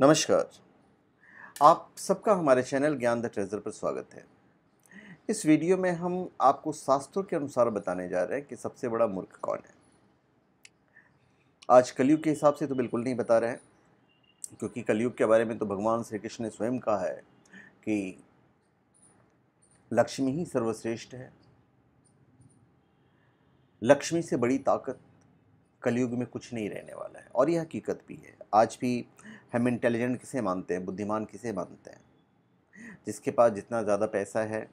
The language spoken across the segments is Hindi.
नमस्कार। आप सबका हमारे चैनल ज्ञान द ट्रेजर पर स्वागत है। इस वीडियो में हम आपको शास्त्रों के अनुसार बताने जा रहे हैं कि सबसे बड़ा मूर्ख कौन है। आज कलयुग के हिसाब से तो बिल्कुल नहीं बता रहे हैं, क्योंकि कलयुग के बारे में तो भगवान श्री कृष्ण ने स्वयं कहा है कि लक्ष्मी ही सर्वश्रेष्ठ है। लक्ष्मी से बड़ी ताकत कलयुग में कुछ नहीं रहने वाला है, और यह हकीकत भी है। आज भी हम इंटेलिजेंट किसे मानते हैं, बुद्धिमान किसे मानते हैं? जिसके पास जितना ज़्यादा पैसा है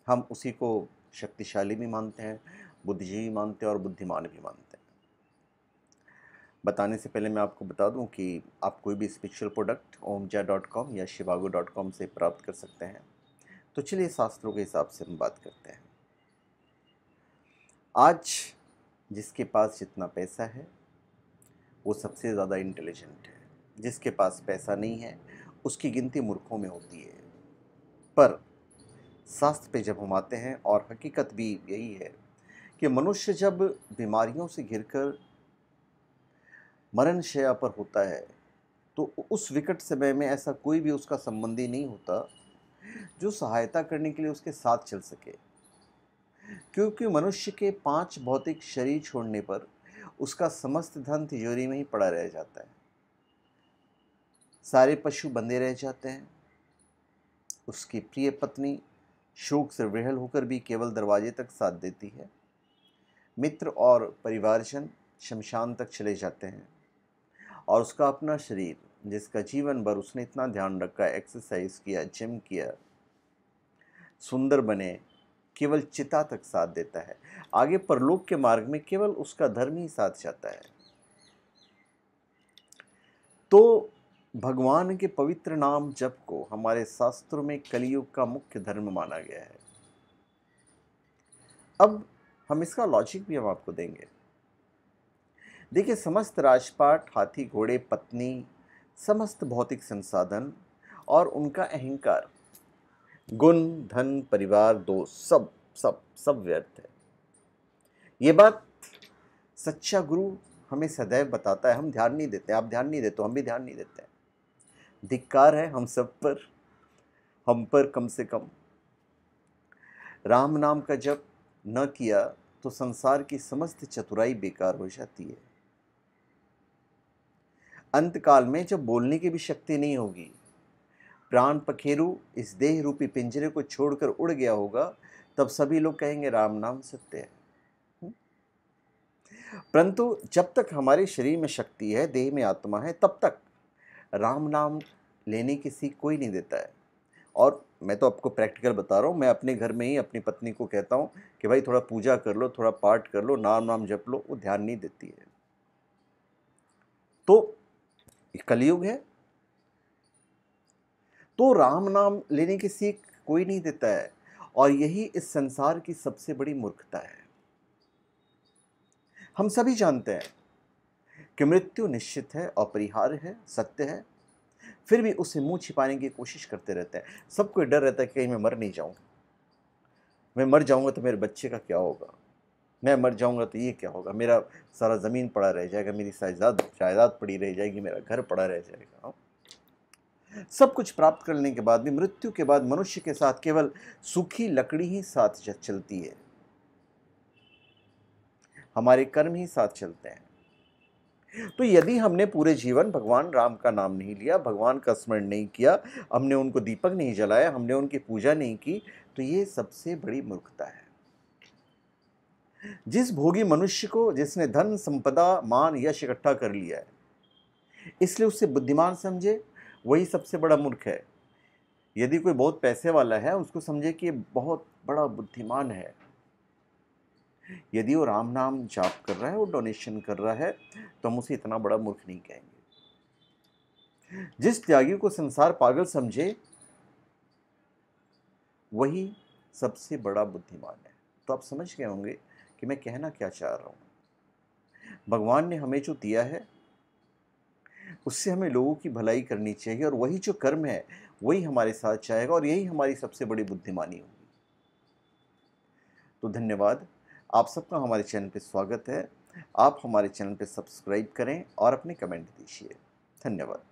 हम उसी को शक्तिशाली भी मानते हैं, बुद्धिजीवी मानते हैं और बुद्धिमान भी मानते हैं। बताने से पहले मैं आपको बता दूं कि आप कोई भी स्पिरिचुअल प्रोडक्ट omja.com या shivago.com से प्राप्त कर सकते हैं। तो चलिए शास्त्रों के हिसाब से हम बात करते हैं। आज जिसके पास जितना पैसा है वो सबसे ज़्यादा इंटेलिजेंट है। जिसके पास पैसा नहीं है उसकी गिनती मूर्खों में होती है। पर शास्त्र पे जब हम आते हैं, और हकीकत भी यही है कि मनुष्य जब बीमारियों से घिरकर मरणशैया पर होता है तो उस विकट समय में ऐसा कोई भी उसका संबंधी नहीं होता जो सहायता करने के लिए उसके साथ चल सके, क्योंकि मनुष्य के 5 भौतिक शरीर छोड़ने पर उसका समस्त धन तिजोरी में ही पड़ा रह जाता है। सारे पशु बंधे रह जाते हैं। उसकी प्रिय पत्नी शोक से विह्वल होकर भी केवल दरवाजे तक साथ देती है। मित्र और परिवारजन शमशान तक चले जाते हैं, और उसका अपना शरीर, जिसका जीवन भर उसने इतना ध्यान रखा, एक्सरसाइज किया, जिम किया, सुंदर बने, केवल चिता तक साथ देता है। आगे परलोक के मार्ग में केवल उसका धर्म ही साथ जाता है। तो भगवान के पवित्र नाम जप को हमारे शास्त्रों में कलयुग का मुख्य धर्म माना गया है। अब हम इसका लॉजिक भी हम आपको देंगे। देखिए, समस्त राजपाट, हाथी, घोड़े, पत्नी, समस्त भौतिक संसाधन और उनका अहंकार, गुण, धन, परिवार, दोस्त, सब सब सब व्यर्थ है। ये बात सच्चा गुरु हमें सदैव बताता है। हम ध्यान नहीं देते। आप ध्यान नहीं देते, हम भी ध्यान नहीं देते हैं। धिक्कार है हम सब पर, हम पर कम से कम राम नाम का जप न किया तो संसार की समस्त चतुराई बेकार हो जाती है। अंत काल में जब बोलने की भी शक्ति नहीं होगी, प्राण पखेरु इस देह रूपी पिंजरे को छोड़कर उड़ गया होगा, तब सभी लोग कहेंगे राम नाम सत्य है। परंतु जब तक हमारे शरीर में शक्ति है, देह में आत्मा है, तब तक राम नाम लेने की सीख कोई नहीं देता है। और मैं तो आपको प्रैक्टिकल बता रहा हूँ। मैं अपने घर में ही अपनी पत्नी को कहता हूँ कि भाई थोड़ा पूजा कर लो, थोड़ा पाठ कर लो, नाम नाम जप लो। वो ध्यान नहीं देती है। तो कलयुग है, तो राम नाम लेने की सीख कोई नहीं देता है, और यही इस संसार की सबसे बड़ी मूर्खता है। हम सभी जानते हैं कि मृत्यु निश्चित है, अपरिहार्य है, सत्य है, फिर भी उससे मुंह छिपाने की कोशिश करते रहते हैं। सबको डर रहता है कि कहीं मैं मर नहीं जाऊं। मैं मर जाऊंगा तो मेरे बच्चे का क्या होगा, मैं मर जाऊंगा तो ये क्या होगा, मेरा सारा ज़मीन पड़ा रह जाएगा, मेरी जायदाद पड़ी रह जाएगी, मेरा घर पड़ा रह जाएगा। सब कुछ प्राप्त करने के बाद भी मृत्यु के बाद मनुष्य के साथ केवल सूखी लकड़ी ही साथ चलती है। हमारे कर्म ही साथ चलते हैं। तो यदि हमने पूरे जीवन भगवान राम का नाम नहीं लिया, भगवान का स्मरण नहीं किया, हमने उनको दीपक नहीं जलाया, हमने उनकी पूजा नहीं की, तो ये सबसे बड़ी मूर्खता है। जिस भोगी मनुष्य को, जिसने धन, संपदा, मान, यश इकट्ठा कर लिया है, इसलिए उससे बुद्धिमान समझे, वही सबसे बड़ा मूर्ख है। यदि कोई बहुत पैसे वाला है, उसको समझे कि ये बहुत बड़ा बुद्धिमान है। यदि वो राम नाम जाप कर रहा है, वो डोनेशन कर रहा है, तो हम उसे इतना बड़ा मूर्ख नहीं कहेंगे। जिस त्यागी को संसार पागल समझे, वही सबसे बड़ा बुद्धिमान है। तो आप समझ गए होंगे कि मैं कहना क्या चाह रहा हूं। भगवान ने हमें जो दिया है उससे हमें लोगों की भलाई करनी चाहिए, और वही जो कर्म है वही हमारे साथ जाएगा, और यही हमारी सबसे बड़ी बुद्धिमानी होगी। तो धन्यवाद। आप सबका हमारे चैनल पे स्वागत है। आप हमारे चैनल पे सब्सक्राइब करें और अपने कमेंट दीजिए। धन्यवाद।